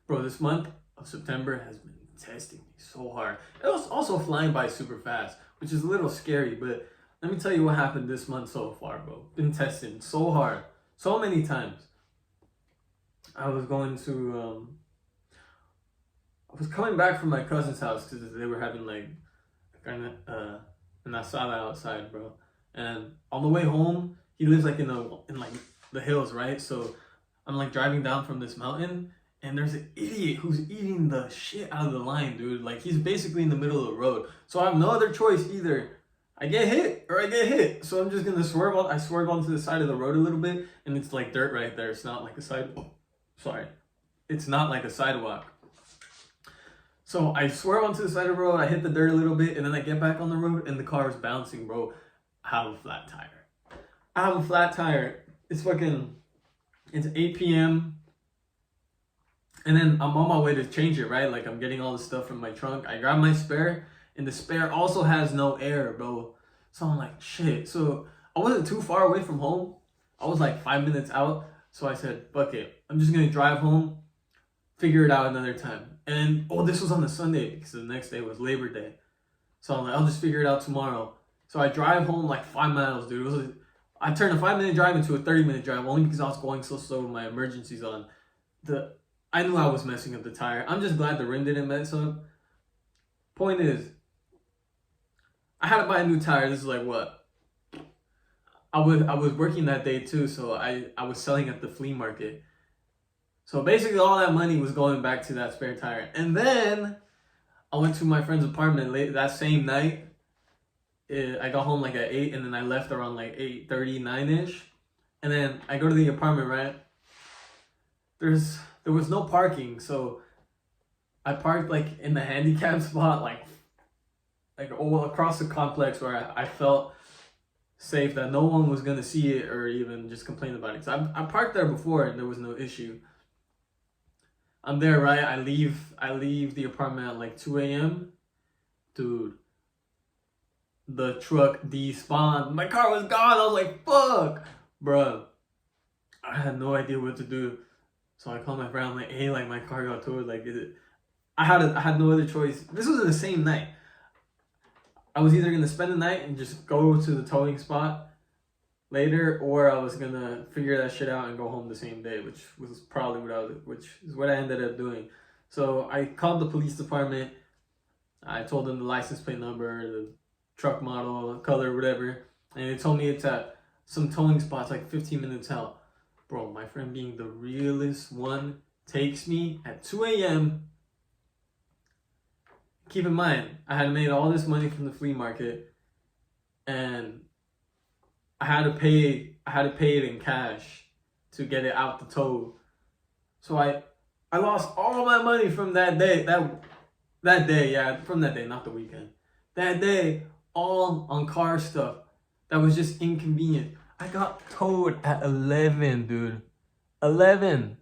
Bro, this month of September has been testing me so hard. It was also flying by super fast, which is a little scary, but let me tell you what happened this month so far, bro. Been testing so hard, so many times. I was going to, I was coming back from my cousin's house because they were having like kind of an asada outside, bro. And on the way home, he lives like in like the hills, right? So I'm like driving down from this mountain, and there's an idiot who's eating the shit out of the line, dude. Like he's basically in the middle of the road. So I have no other choice, either I get hit or I get hit. So I'm just gonna swerve on. I swerve onto the side of the road a little bit, and it's like dirt right there. It's not like a side. Oh, sorry, it's not like a sidewalk. So I swerve onto the side of the road. I hit the dirt a little bit, and then I get back on the road, and the car is bouncing, bro. I have a flat tire. I have a flat tire. It's fucking. It's 8 p.m. And then I'm on my way to change it, right? Like I'm getting all the stuff from my trunk. I grab my spare, and the spare also has no air, bro. So I'm like, shit. So I wasn't too far away from home. I was like 5 minutes out. So I said, fuck it. I'm just gonna drive home, figure it out another time. And this was on a Sunday because the next day was Labor Day. So I'm like, I'll just figure it out tomorrow. So I drive home like 5 miles, dude. I turned a 5-minute drive into a 30-minute drive only because I was going so slow with my emergencies on. I knew I was messing up the tire. I'm just glad the rim didn't mess up. Point is, I had to buy a new tire. This is like what? I was working that day too, so I was selling at the flea market. So basically all that money was going back to that spare tire. And then I went to my friend's apartment late that same night. I got home like at 8, and then I left around like 8:39ish. And then I go to the apartment, right? There was no parking, so I parked like in the handicap spot, like all across the complex where I felt safe that no one was gonna see it or even just complain about it. So I parked there before and there was no issue. I'm there, right? I leave the apartment at like 2 a.m. Dude, the truck despawned. My car was gone. I was like, fuck, bruh. I had no idea what to do. So I called my friend. I'm like, hey, like my car got towed. Like, is it? I had no other choice. This was the same night. I was either gonna spend the night and just go to the towing spot later, or I was gonna figure that shit out and go home the same day, which was probably which is what I ended up doing. So I called the police department. I told them the license plate number, the truck model, color, whatever, and they told me it's at some towing spots like 15 minutes out. Bro, my friend, being the realest one, takes me at 2 a.m. Keep in mind, I had made all this money from the flea market, and I had to pay it in cash to get it out the tow. So I lost all my money from that day. That day, yeah, from that day, not the weekend. That day, all on car stuff that was just inconvenient. I got towed at 11, dude. 11.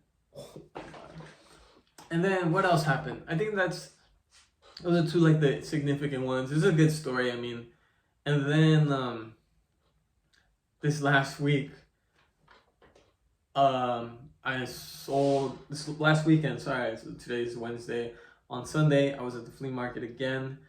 And then what else happened? I think those are two like the significant ones. This is a good story, I mean. And then this last week, this last weekend, sorry, so today's Wednesday. On Sunday, I was at the flea market again.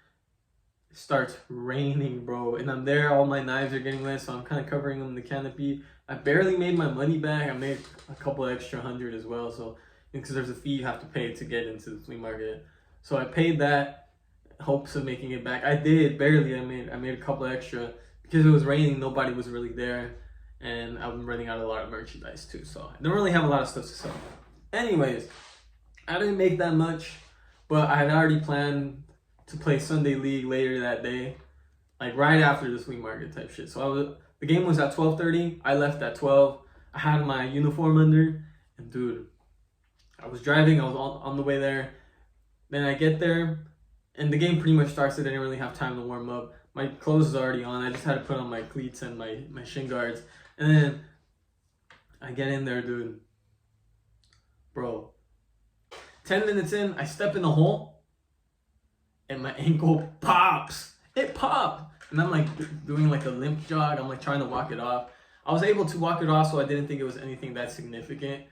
It starts raining, bro, and I'm there. All my knives are getting wet, so I'm kind of covering them in the canopy. I barely made my money back. I made a couple extra $100 as well, so because there's a fee you have to pay to get into the flea market. So I paid that, hopes of making it back. I did barely. I made a couple extra because it was raining. Nobody was really there, and I'm running out of a lot of merchandise too, so I don't really have a lot of stuff to sell. Anyways, I didn't make that much, but I had already planned to play Sunday League later that day, like right after the flea market type shit. So the game was at 12:30. I left at 12. I had my uniform under, and dude, I was driving. I was on the way there. Then I get there, and the game pretty much starts. I didn't really have time to warm up. My clothes was already on. I just had to put on my cleats and my shin guards. And then I get in there, dude. Bro, 10 minutes in, I step in the hole, and my ankle pops. It popped. And I'm like doing like a limp jog. I'm like trying to walk it off. I was able to walk it off, so I didn't think it was anything that significant.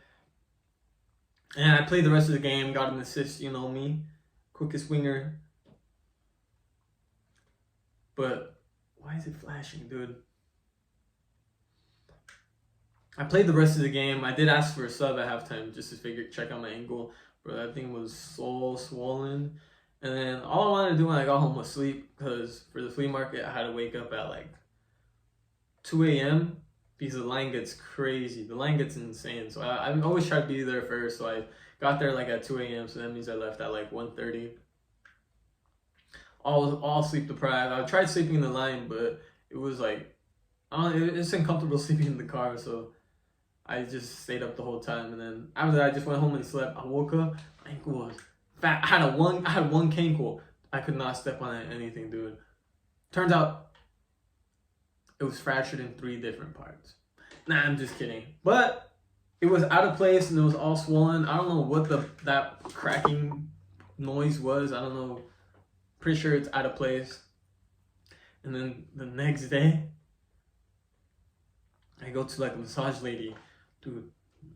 And I played the rest of the game, got an assist, you know me. Quickest winger. But why is it flashing, dude? I played the rest of the game. I did ask for a sub at halftime just to check out my ankle. Bro, that thing was so swollen. And then all I wanted to do when I got home was sleep, because for the flea market I had to wake up at like 2 a.m. because the line gets crazy. The line gets insane. So I always try to be there first. So I got there like at 2 a.m. So that means I left at like 1:30. All sleep deprived. I tried sleeping in the line, but it was like, I don't know, it's uncomfortable sleeping in the car. So I just stayed up the whole time. And then after that, I just went home and slept. I woke up, my ankle was fat. I had one ankle. I could not step on anything, dude. Turns out it was fractured in 3 different parts. Nah, I'm just kidding. But it was out of place and it was all swollen. I don't know what that cracking noise was. I don't know. Pretty sure it's out of place. And then the next day, I go to like a massage lady. Dude,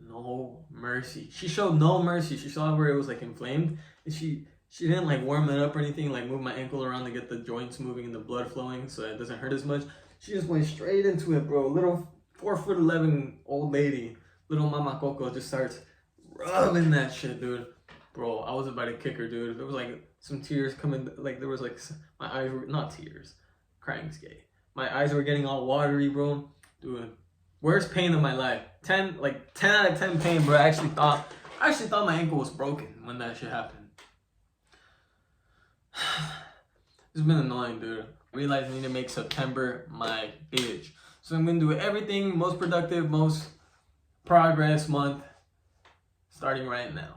no mercy. She showed no mercy. She saw where it was like inflamed. And she didn't like warm it up or anything, like move my ankle around to get the joints moving and the blood flowing so it doesn't hurt as much. She just went straight into it, bro. Little 4'11" old lady, little Mama Coco, just starts rubbing that shit, dude. Bro, I was about to kick her, dude. There was like some tears coming, like there was like, my eyes were, not tears, crying's gay. My eyes were getting all watery, bro. Dude, worst pain of my life. 10 out of 10 pain, bro. I actually thought my ankle was broken when that shit happened. It's been annoying, dude. I realized I need to make September my bitch. So I'm gonna do everything most productive, most progress month starting right now.